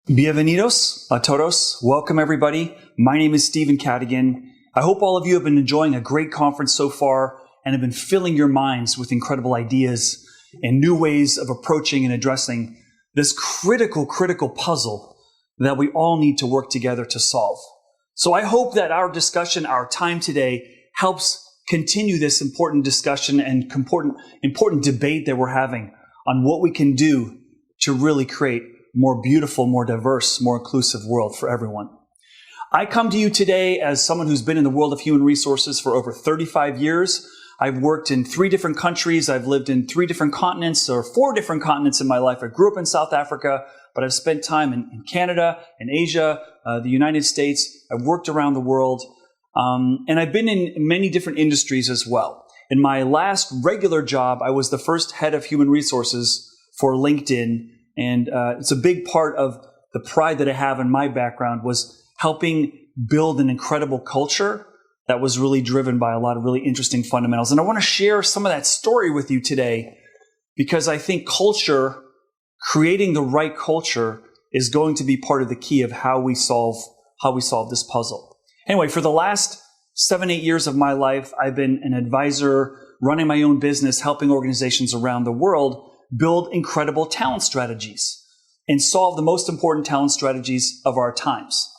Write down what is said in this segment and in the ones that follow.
Bienvenidos a todos. Welcome, everybody. My name is Stephen Cadigan. I hope all of you have been enjoying a great conference so far and have been filling your minds with incredible ideas and new ways of approaching and addressing this critical puzzle that we all need to work together to solve. So I hope that our discussion, our time today, helps continue this important discussion and important debate that we're having on what we can do to really create more beautiful, more diverse, more inclusive world for everyone. I come to you today as someone who's been in the world of human resources for over 35 years. I've worked in 3 different countries. I've lived in 3 different continents or 4 different continents in my life. I grew up in South Africa, but I've spent time in Canada, in Asia, the United States. I've worked around the world, and I've been in many different industries as well. In my last regular job, I was the first head of human resources for LinkedIn. And it's a big part of the pride that I have in my background was helping build an incredible culture that was really driven by a lot of really interesting fundamentals. And I want to share some of that story with you today because I think culture, creating the right culture, is going to be part of the key of how we solve this puzzle. Anyway, for the last 7-8 years of my life, I've been an advisor, running my own business, helping organizations around the world build incredible talent strategies and solve the most important talent strategies of our times.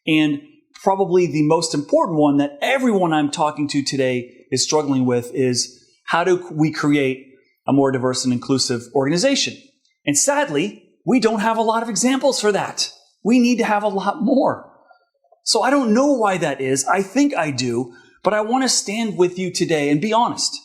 And probably the most important one that everyone I'm talking to today is struggling with is how do we create a more diverse and inclusive organization? And sadly, we don't have a lot of examples for that. We need to have a lot more. So I don't know why that is. I think I do, but I want to stand with you today and be honest.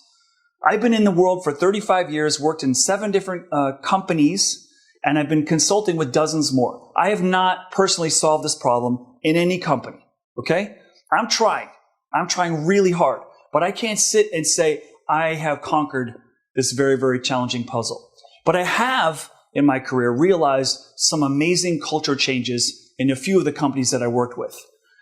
I've been in the world for 35 years, worked in 7 different companies, and I've been consulting with dozens more. I have not personally solved this problem in any company, okay? I'm trying really hard, but I can't sit and say I have conquered this very, very challenging puzzle. But I have, in my career, realized some amazing culture changes in a few of the companies that I worked with.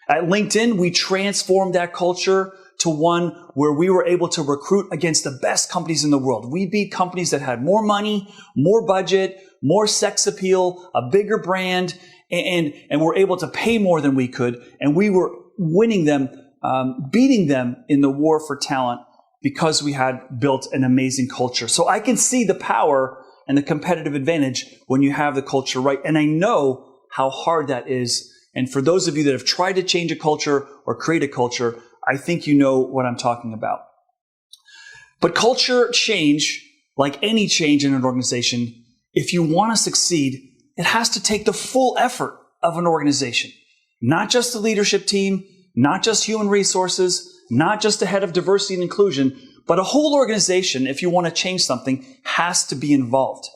At LinkedIn, we transformed that culture to one where we were able to recruit against the best companies in the world. We beat companies that had more money, more budget, more sex appeal, a bigger brand, and were able to pay more than we could. And we were winning them, beating them in the war for talent because we had built an amazing culture. So I can see the power and the competitive advantage when you have the culture right. And I know how hard that is. And for those of you that have tried to change a culture or create a culture, I think you know what I'm talking about. But culture change, like any change in an organization, if you want to succeed, it has to take the full effort of an organization. Not just the leadership team, not just human resources, not just the head of diversity and inclusion, but a whole organization, if you want to change something, has to be involved.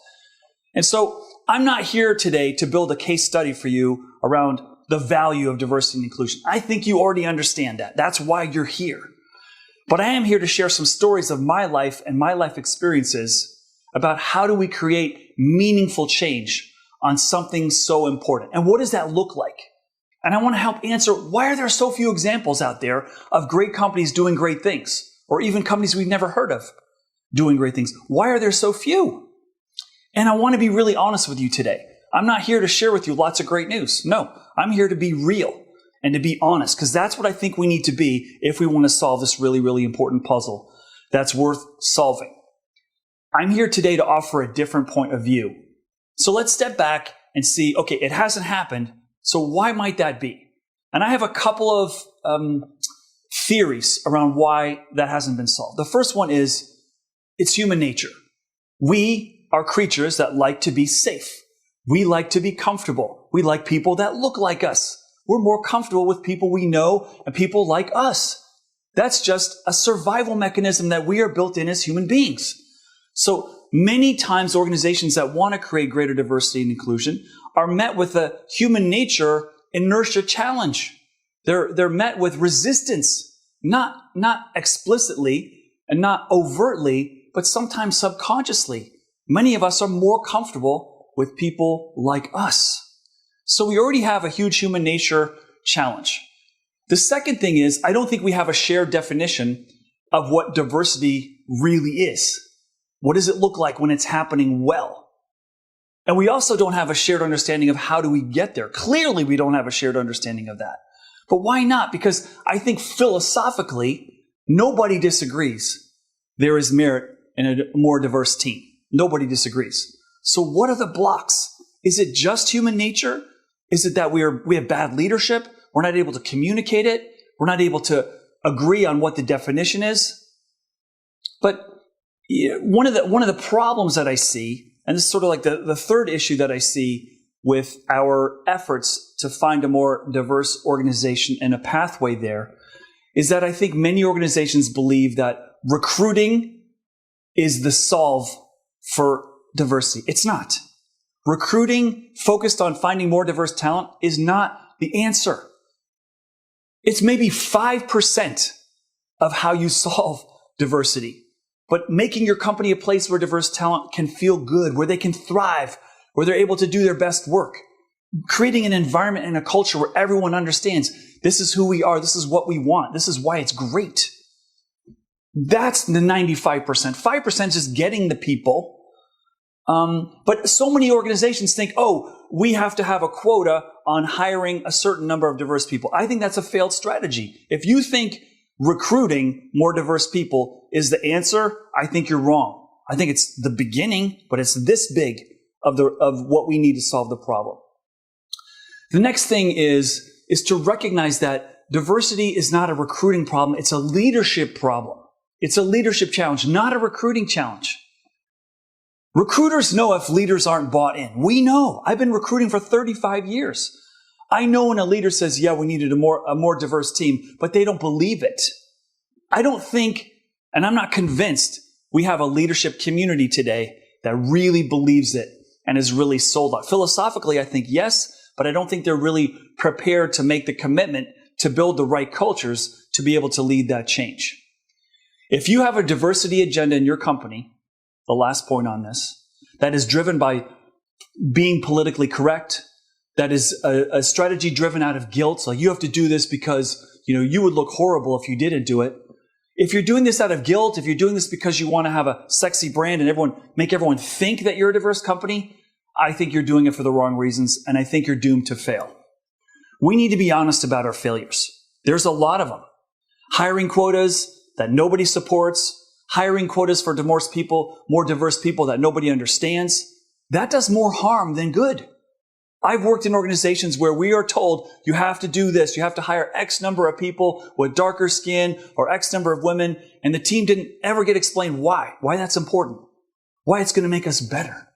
And so I'm not here today to build a case study for you around the value of diversity and inclusion. I think you already understand that. That's why you're here. But I am here to share some stories of my life and my life experiences about how do we create meaningful change on something so important. And what does that look like? And I want to help answer why are there so few examples out there of great companies doing great things, or even companies we've never heard of doing great things. Why are there so few? And I want to be really honest with you today. I'm not here to share with you lots of great news. No, I'm here to be real and to be honest, because that's what I think we need to be if we want to solve this really, really important puzzle that's worth solving. I'm here today to offer a different point of view. So let's step back and see, okay, it hasn't happened, so why might that be? And I have a couple of theories around why that hasn't been solved. The first one is it's human nature. We are creatures that like to be safe. We like to be comfortable. We like people that look like us. We're more comfortable with people we know and people like us. That's just a survival mechanism that we are built in as human beings. So many times organizations that want to create greater diversity and inclusion are met with a human nature inertia challenge. They're met with resistance, not explicitly and not overtly, but sometimes subconsciously. Many of us are more comfortable with people like us. So we already have a huge human nature challenge. The second thing is, I don't think we have a shared definition of what diversity really is. What does it look like when it's happening well? And we also don't have a shared understanding of how do we get there. Clearly, we don't have a shared understanding of that. But why not? Because I think philosophically, nobody disagrees there is merit in a more diverse team. Nobody disagrees. So what are the blocks? Is it just human nature? Is it that we have bad leadership? We're not able to communicate it. We're not able to agree on what the definition is. But one of the problems that I see, and this is sort of like the third issue that I see with our efforts to find a more diverse organization and a pathway there, is that I think many organizations believe that recruiting is the solve for diversity. It's not. Recruiting focused on finding more diverse talent is not the answer. It's maybe 5% of how you solve diversity. But making your company a place where diverse talent can feel good, where they can thrive, where they're able to do their best work. Creating an environment and a culture where everyone understands this is who we are, this is what we want, this is why it's great. That's the 95%. 5% is just getting the people. But so many organizations think, oh, we have to have a quota on hiring a certain number of diverse people. I think that's a failed strategy. If you think recruiting more diverse people is the answer, I think you're wrong. I think it's the beginning, but it's this big of what we need to solve the problem. The next thing is to recognize that diversity is not a recruiting problem. It's a leadership problem. It's a leadership challenge, not a recruiting challenge. Recruiters know if leaders aren't bought in. We know. I've been recruiting for 35 years. I know when a leader says, yeah, we needed a more diverse team, but they don't believe it. I don't think, and I'm not convinced, we have a leadership community today that really believes it and is really sold out. Philosophically, I think yes, but I don't think they're really prepared to make the commitment to build the right cultures to be able to lead that change. If you have a diversity agenda in your company, the last point on this, that is driven by being politically correct, that is a strategy driven out of guilt, like you have to do this because you would look horrible if you didn't do it. If you're doing this out of guilt, if you're doing this because you want to have a sexy brand and make everyone think that you're a diverse company, I think you're doing it for the wrong reasons, and I think you're doomed to fail. We need to be honest about our failures. There's a lot of them. Hiring quotas that nobody supports, hiring quotas for more diverse people that nobody understands, that does more harm than good. I've worked in organizations where we are told you have to do this, you have to hire X number of people with darker skin or X number of women, and the team didn't ever get explained why that's important, why it's going to make us better.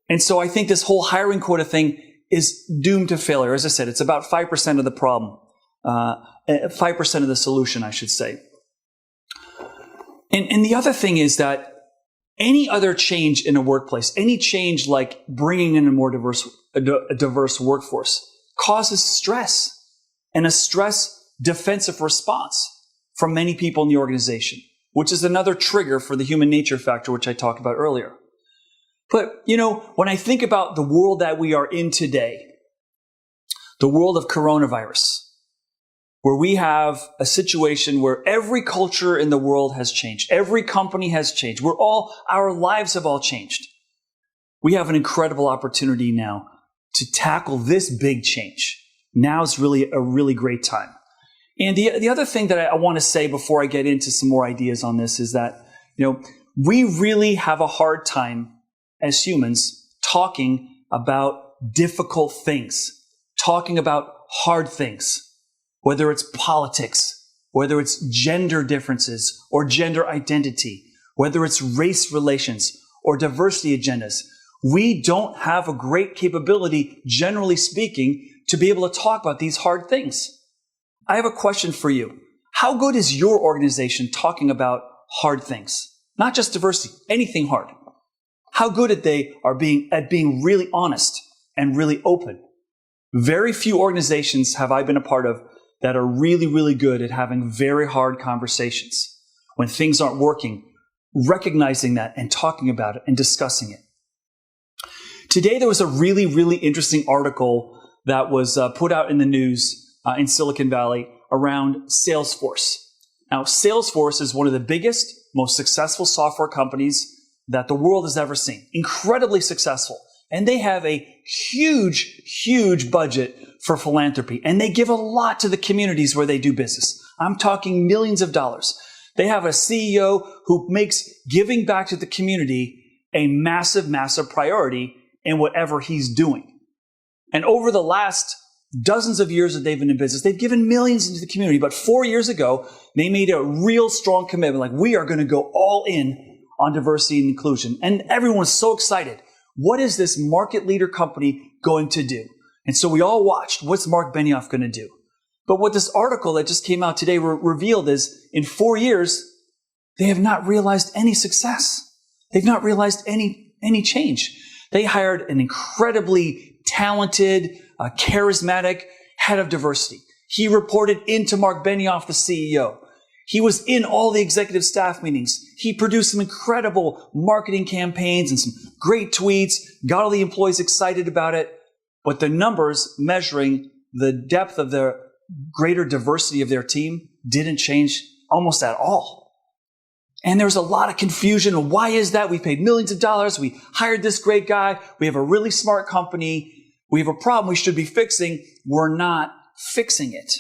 And so I think this whole hiring quota thing is doomed to failure. As I said, it's about 5% of the problem, 5% of the solution, I should say. And the other thing is that any other change in a workplace, any change like bringing in a diverse workforce, causes stress and a stress defensive response from many people in the organization, which is another trigger for the human nature factor, which I talked about earlier. But, when I think about the world that we are in today, the world of coronavirus, where we have a situation where every culture in the world has changed. Every company has changed. Our lives have all changed. We have an incredible opportunity now to tackle this big change. Now is really a really great time. And the other thing that I want to say before I get into some more ideas on this is that, we really have a hard time as humans talking about difficult things, talking about hard things. Whether it's politics, whether it's gender differences or gender identity, whether it's race relations or diversity agendas, we don't have a great capability, generally speaking, to be able to talk about these hard things. I have a question for you. How good is your organization talking about hard things? Not just diversity, anything hard. How good at being really honest and really open? Very few organizations have I been a part of that are really, really good at having very hard conversations. When things aren't working, recognizing that and talking about it and discussing it. Today, there was a really, really interesting article that was put out in the news in Silicon Valley around Salesforce. Now, Salesforce is one of the biggest, most successful software companies that the world has ever seen. Incredibly successful. And they have a huge, huge budget for philanthropy. And they give a lot to the communities where they do business. I'm talking millions of dollars. They have a CEO who makes giving back to the community a massive, massive priority in whatever he's doing. And over the last dozens of years that they've been in business, they've given millions into the community. But 4 years ago, they made a real strong commitment, like we are going to go all in on diversity and inclusion. And everyone was so excited. What is this market leader company going to do? And so we all watched, what's Mark Benioff going to do? But what this article that just came out today revealed is in 4 years, they have not realized any success. They've not realized any change. They hired an incredibly talented, charismatic head of diversity. He reported into Mark Benioff, the CEO. He was in all the executive staff meetings. He produced some incredible marketing campaigns and some great tweets, got all the employees excited about it. But the numbers measuring the depth of the greater diversity of their team didn't change almost at all. And there was a lot of confusion. Why is that? We paid millions of dollars. We hired this great guy. We have a really smart company. We have a problem we should be fixing. We're not fixing it.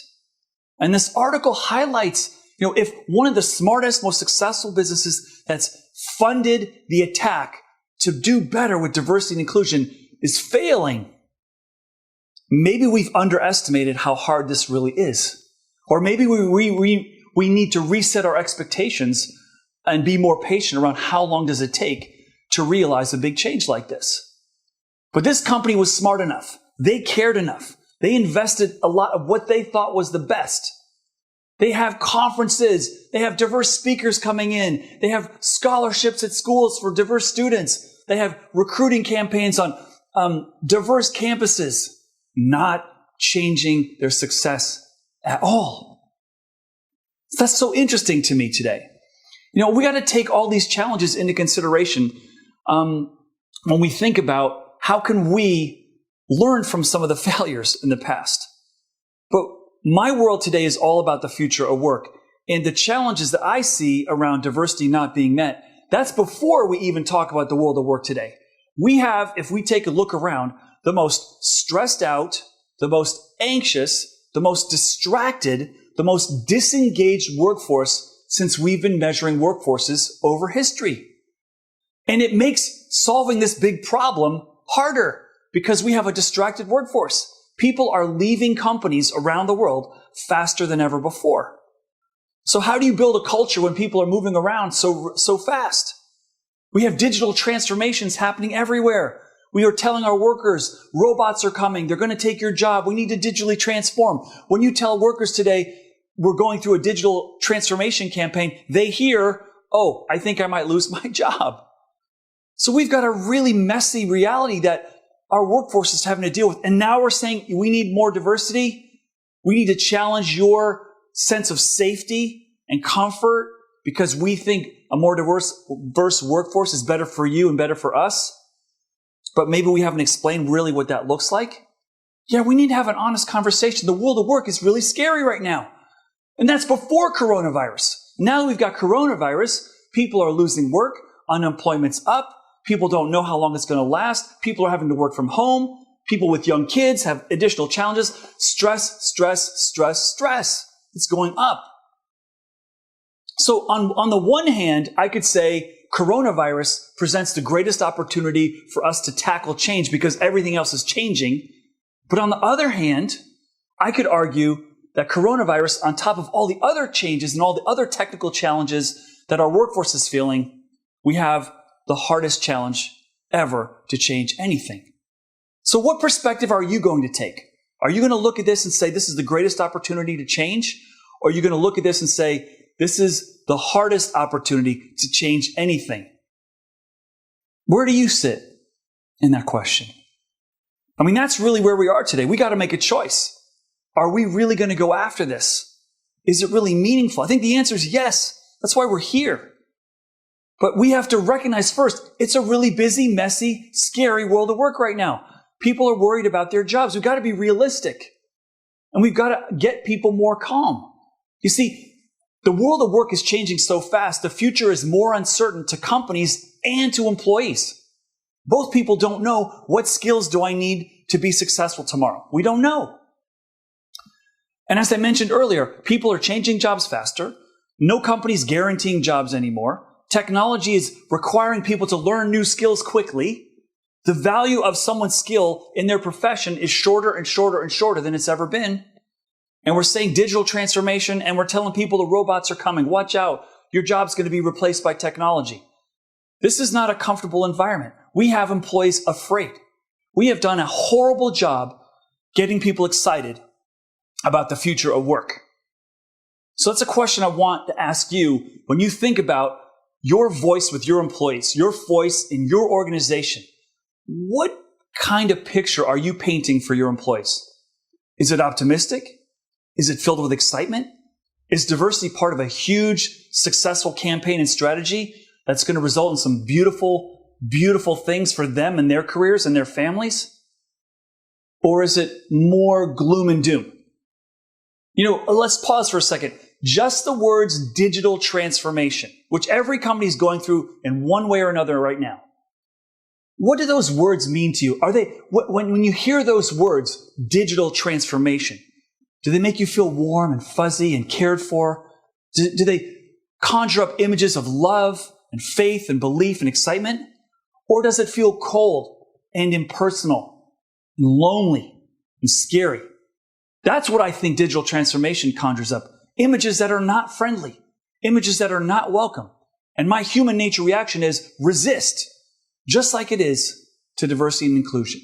And this article highlights, if one of the smartest, most successful businesses that's funded the attack to do better with diversity and inclusion is failing, maybe we've underestimated how hard this really is. Or maybe we need to reset our expectations and be more patient around how long does it take to realize a big change like this. But this company was smart enough. They cared enough. They invested a lot of what they thought was the best. They have conferences. They have diverse speakers coming in. They have scholarships at schools for diverse students. They have recruiting campaigns on diverse campuses, not changing their success at all. That's so interesting to me today. We got to take all these challenges into consideration when we think about how can we learn from some of the failures in the past. But my world today is all about the future of work. And the challenges that I see around diversity not being met, that's before we even talk about the world of work today. We have, if we take a look around, the most stressed out, the most anxious, the most distracted, the most disengaged workforce since we've been measuring workforces over history. And it makes solving this big problem harder because we have a distracted workforce. People are leaving companies around the world faster than ever before. So how do you build a culture when people are moving around so fast? We have digital transformations happening everywhere. We are telling our workers, robots are coming. They're going to take your job. We need to digitally transform. When you tell workers today, we're going through a digital transformation campaign, they hear, oh, I think I might lose my job. So we've got a really messy reality that our workforce is having to deal with. And now we're saying we need more diversity. We need to challenge your sense of safety and comfort because we think a more diverse workforce is better for you and better for us. But maybe we haven't explained really what that looks like. Yeah, we need to have an honest conversation. The world of work is really scary right now. And that's before coronavirus. Now that we've got coronavirus, people are losing work, unemployment's up, people don't know how long it's going to last, people are having to work from home, people with young kids have additional challenges, stress. It's going up. So on the one hand, I could say coronavirus presents the greatest opportunity for us to tackle change because everything else is changing. But on the other hand, I could argue that coronavirus, on top of all the other changes and all the other technical challenges that our workforce is feeling, we have the hardest challenge ever to change anything. So what perspective are you going to take? Are you going to look at this and say, this is the greatest opportunity to change? Or are you going to look at this and say, this is the hardest opportunity to change anything? Where do you sit in that question? I mean, that's really where we are today. We got to make a choice. Are we really going to go after this? Is it really meaningful? I think the answer is yes. That's why we're here. But we have to recognize first, it's a really busy, messy, scary world of work right now. People are worried about their jobs. We've got to be realistic. And we've got to get people more calm. You see, the world of work is changing so fast, the future is more uncertain to companies and to employees. Both people don't know what skills do I need to be successful tomorrow. We don't know. And as I mentioned earlier, people are changing jobs faster. No company's guaranteeing jobs anymore. Technology is requiring people to learn new skills quickly. The value of someone's skill in their profession is shorter and shorter and shorter than it's ever been. And we're saying digital transformation, and we're telling people the robots are coming. Watch out. Your job's going to be replaced by technology. This is not a comfortable environment. We have employees afraid. We have done a horrible job getting people excited about the future of work. So that's a question I want to ask you when you think about your voice with your employees, your voice in your organization. What kind of picture are you painting for your employees? Is it optimistic? Is it filled with excitement? Is diversity part of a huge, successful campaign and strategy that's going to result in some beautiful, beautiful things for them and their careers and their families? Or is it more gloom and doom? Let's pause for a second. Just the words digital transformation, which every company is going through in one way or another right now. What do those words mean to you? When you hear those words, digital transformation, do they make you feel warm and fuzzy and cared for? Do they conjure up images of love and faith and belief and excitement? Or does it feel cold and impersonal and lonely and scary? That's what I think digital transformation conjures up. Images that are not friendly, images that are not welcome. And my human nature reaction is resist, just like it is to diversity and inclusion.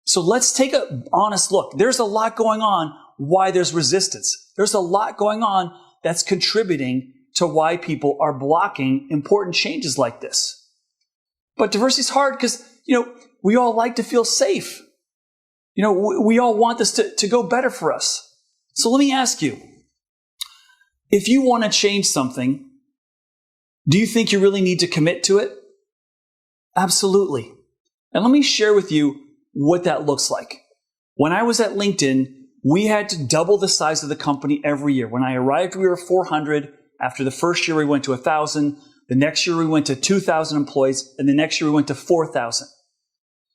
So let's take an honest look. There's a lot going on why there's resistance. There's a lot going on that's contributing to why people are blocking important changes like this. But diversity is hard because, we all like to feel safe. We all want this to go better for us. So let me ask you, if you want to change something, do you think you really need to commit to it? Absolutely. And let me share with you what that looks like. When I was at LinkedIn, we had to double the size of the company every year. When I arrived, we were 400. After the first year, we went to 1,000. The next year, we went to 2,000 employees. And the next year, we went to 4,000.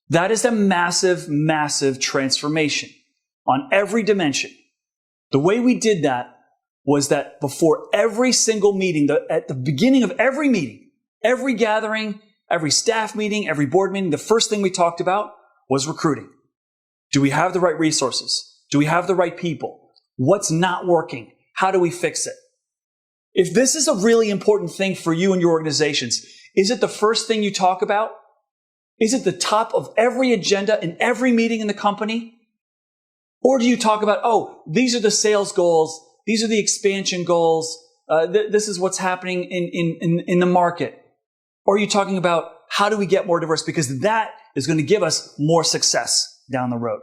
That is a massive, massive transformation on every dimension. The way we did that was that before every single meeting, at the beginning of every meeting, every gathering, every staff meeting, every board meeting, the first thing we talked about was recruiting. Do we have the right resources? Do we have the right people? What's not working? How do we fix it? If this is a really important thing for you and your organizations, is it the first thing you talk about? Is it the top of every agenda in every meeting in the company? Or do you talk about, these are the sales goals, these are the expansion goals, this is what's happening in the market? Or are you talking about how do we get more diverse? Because that is going to give us more success down the road.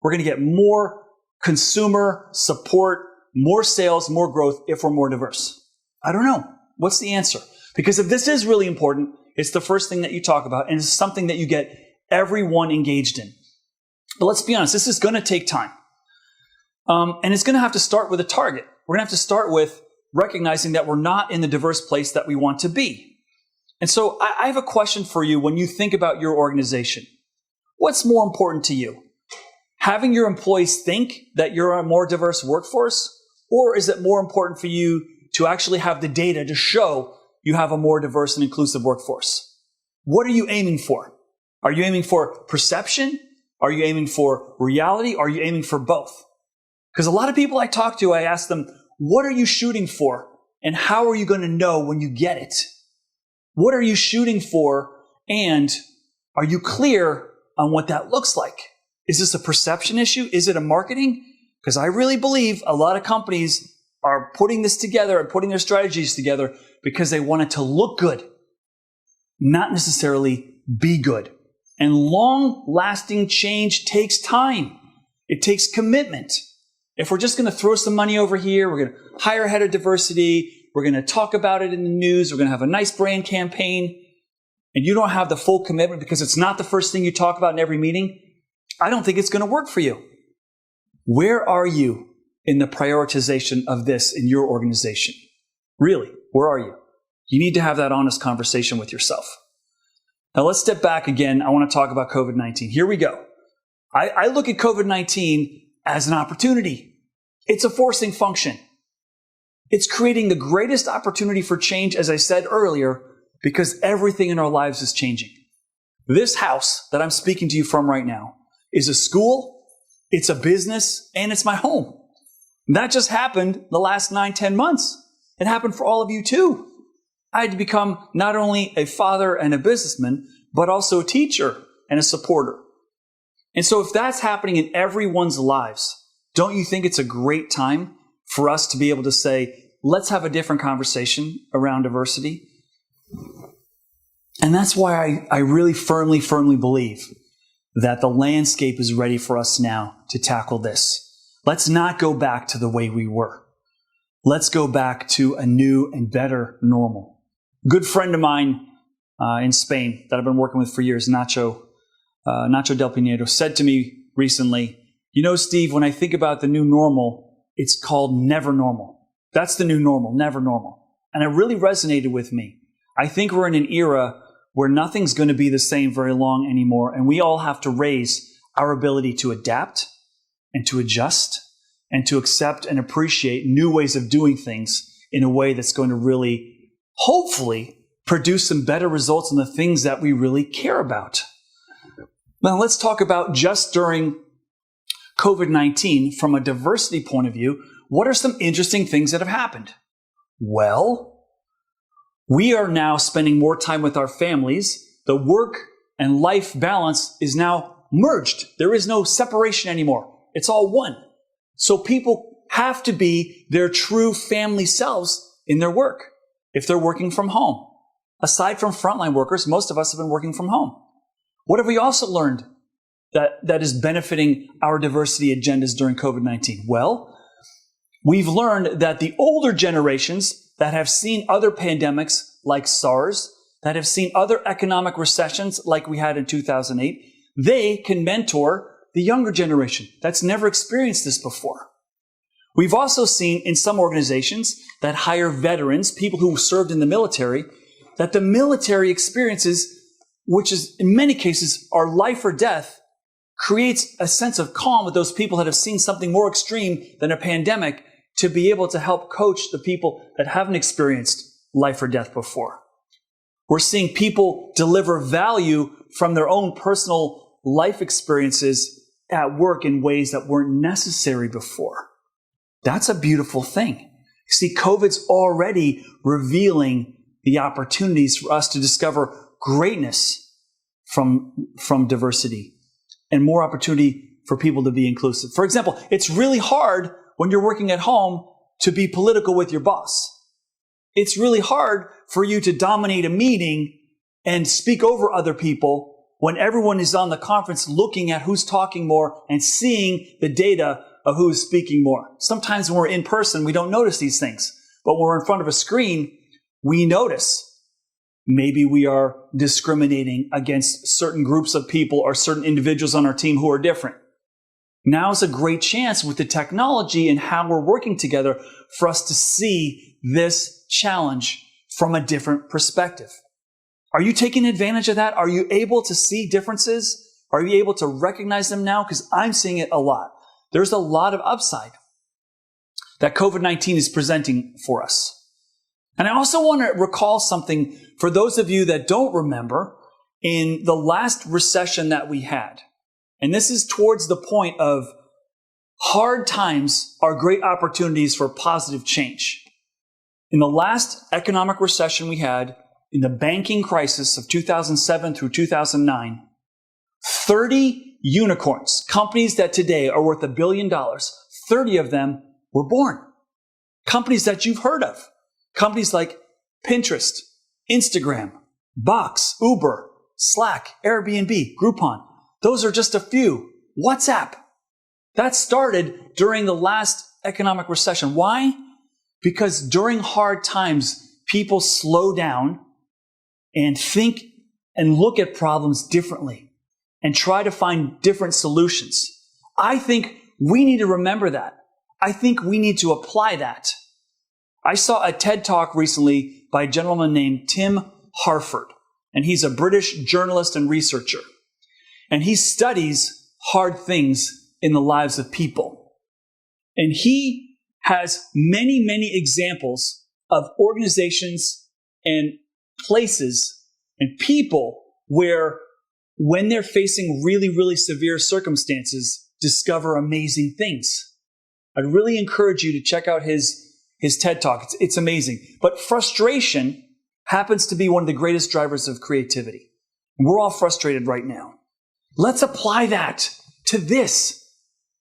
We're going to get more consumer support, more sales, more growth if we're more diverse. I don't know. What's the answer? Because if this is really important, it's the first thing that you talk about, and it's something that you get everyone engaged in. But let's be honest, this is going to take time. And it's going to have to start with a target. We're going to have to start with recognizing that we're not in the diverse place that we want to be. And so I have a question for you when you think about your organization. What's more important to you? Having your employees think that you're a more diverse workforce? Or is it more important for you to actually have the data to show you have a more diverse and inclusive workforce? What are you aiming for? Are you aiming for perception? Are you aiming for reality? Are you aiming for both? Because a lot of people I talk to, I ask them, what are you shooting for? And how are you going to know when you get it? What are you shooting for? And are you clear on what that looks like? Is this a perception issue? Is it a marketing? Because I really believe a lot of companies are putting this together and putting their strategies together because they want it to look good, not necessarily be good. And long-lasting change takes time. It takes commitment. If we're just going to throw some money over here, we're going to hire a head of diversity, we're going to talk about it in the news, we're going to have a nice brand campaign, and you don't have the full commitment because it's not the first thing you talk about in every meeting, I don't think it's going to work for you. Where are you in the prioritization of this in your organization? Really, where are you? You need to have that honest conversation with yourself. Now let's step back again. I want to talk about COVID-19. Here we go. I look at COVID-19 as an opportunity. It's a forcing function. It's creating the greatest opportunity for change, as I said earlier, because everything in our lives is changing. This house that I'm speaking to you from right now is a school, it's a business, and it's my home. That just happened the last 9-10 months. It happened for all of you too. I had to become not only a father and a businessman, but also a teacher and a supporter. And so if that's happening in everyone's lives, don't you think it's a great time for us to be able to say, let's have a different conversation around diversity? And that's why I really firmly believe that the landscape is ready for us now to tackle this. Let's not go back to the way we were. Let's go back to a new and better normal. A good friend of mine in Spain that I've been working with for years, Nacho Del Pinedo, said to me recently, you know, Steve, when I think about the new normal, it's called never normal. That's the new normal, never normal. And it really resonated with me. I think we're in an era where nothing's going to be the same very long anymore, and we all have to raise our ability to adapt and to adjust and to accept and appreciate new ways of doing things in a way that's going to really, hopefully, produce some better results in the things that we really care about. Now, let's talk about just during COVID-19, from a diversity point of view, what are some interesting things that have happened? Well, we are now spending more time with our families. The work and life balance is now merged. There is no separation anymore. It's all one. So people have to be their true family selves in their work if they're working from home. Aside from frontline workers, most of us have been working from home. What have we also learned that is benefiting our diversity agendas during COVID-19? Well, we've learned that the older generations that have seen other pandemics like SARS, that have seen other economic recessions like we had in 2008, they can mentor the younger generation that's never experienced this before. We've also seen in some organizations that hire veterans, people who served in the military, that the military experiences, which is in many cases are life or death, creates a sense of calm with those people that have seen something more extreme than a pandemic to be able to help coach the people that haven't experienced life or death before. We're seeing people deliver value from their own personal life experiences at work in ways that weren't necessary before. That's a beautiful thing. See, COVID's already revealing the opportunities for us to discover greatness from diversity and more opportunity for people to be inclusive. For example, it's really hard when you're working at home to be political with your boss. It's really hard for you to dominate a meeting and speak over other people when everyone is on the conference looking at who's talking more and seeing the data of who's speaking more. Sometimes when we're in person, we don't notice these things. But when we're in front of a screen, we notice. Maybe we are discriminating against certain groups of people or certain individuals on our team who are different. Now is a great chance with the technology and how we're working together for us to see this challenge from a different perspective. Are you taking advantage of that? Are you able to see differences? Are you able to recognize them now? Because I'm seeing it a lot. There's a lot of upside that COVID-19 is presenting for us. And I also want to recall something for those of you that don't remember in the last recession that we had. And this is towards the point of hard times are great opportunities for positive change. In the last economic recession we had, in the banking crisis of 2007 through 2009, 30 unicorns, companies that today are worth $1 billion, 30 of them were born. Companies that you've heard of. Companies like Pinterest, Instagram, Box, Uber, Slack, Airbnb, Groupon. Those are just a few. WhatsApp. That started during the last economic recession. Why? Because during hard times, people slow down and think and look at problems differently and try to find different solutions. I think we need to remember that. I think we need to apply that. I saw a TED Talk recently by a gentleman named Tim Harford. And he's a British journalist and researcher. And he studies hard things in the lives of people. And he has many, many examples of organizations and places and people where, when they're facing really, really severe circumstances, discover amazing things. I'd really encourage you to check out his TED Talk. It's amazing. But frustration happens to be one of the greatest drivers of creativity. We're all frustrated right now. Let's apply that to this.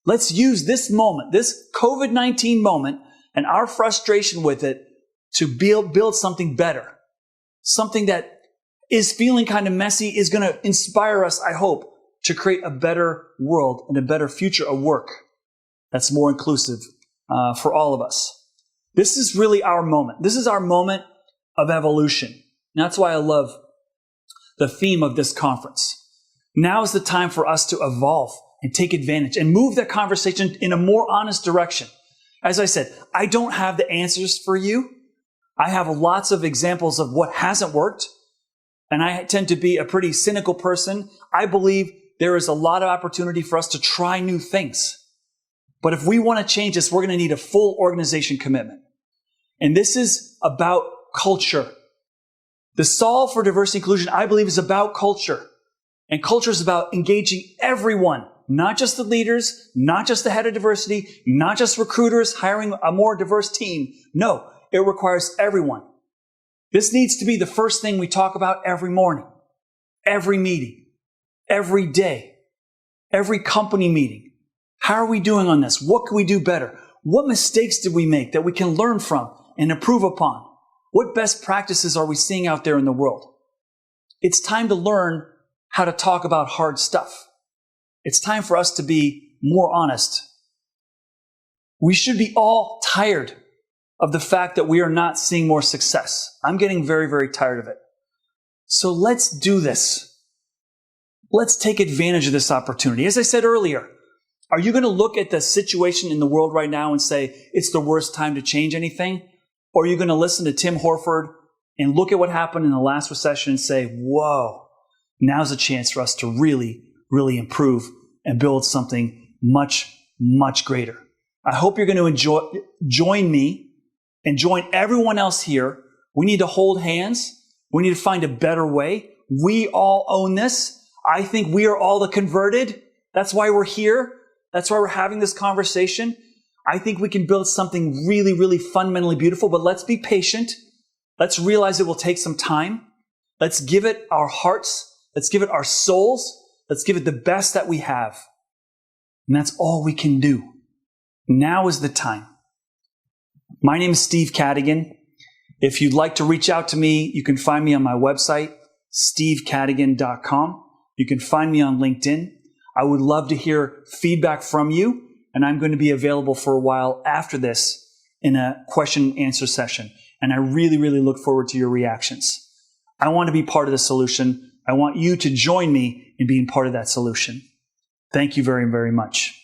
Let's use this moment, this COVID-19 moment, and our frustration with it to build something better. Something that is feeling kind of messy is going to inspire us, I hope, to create a better world and a better future of work that's more inclusive for all of us. This is really our moment. This is our moment of evolution. And that's why I love the theme of this conference. Now is the time for us to evolve and take advantage and move that conversation in a more honest direction. As I said, I don't have the answers for you. I have lots of examples of what hasn't worked, and I tend to be a pretty cynical person. I believe there is a lot of opportunity for us to try new things. But if we want to change this, we're going to need a full organization commitment. And this is about culture. The solve for diversity and inclusion, I believe, is about culture. And culture is about engaging everyone, not just the leaders, not just the head of diversity, not just recruiters hiring a more diverse team. No, it requires everyone. This needs to be the first thing we talk about every morning, every meeting, every day, every company meeting. How are we doing on this? What can we do better? What mistakes did we make that we can learn from and improve upon? What best practices are we seeing out there in the world? It's time to learn how to talk about hard stuff. It's time for us to be more honest. We should be all tired of the fact that we are not seeing more success. I'm getting very, very tired of it. So let's do this. Let's take advantage of this opportunity. As I said earlier, are you going to look at the situation in the world right now and say it's the worst time to change anything? Or are you going to listen to Tim Horford and look at what happened in the last recession and say, whoa, now's a chance for us to really, really improve and build something much, much greater. I hope you're going to join me and join everyone else here. We need to hold hands. We need to find a better way. We all own this. I think we are all the converted. That's why we're here. That's why we're having this conversation. I think we can build something really, really fundamentally beautiful, but let's be patient. Let's realize it will take some time. Let's give it our hearts. Let's give it our souls. Let's give it the best that we have. And that's all we can do. Now is the time. My name is Steve Cadigan. If you'd like to reach out to me, you can find me on my website, stevecadigan.com. You can find me on LinkedIn. I would love to hear feedback from you, and I'm going to be available for a while after this in a question and answer session. And I really, really look forward to your reactions. I want to be part of the solution. I want you to join me in being part of that solution. Thank you very, very much.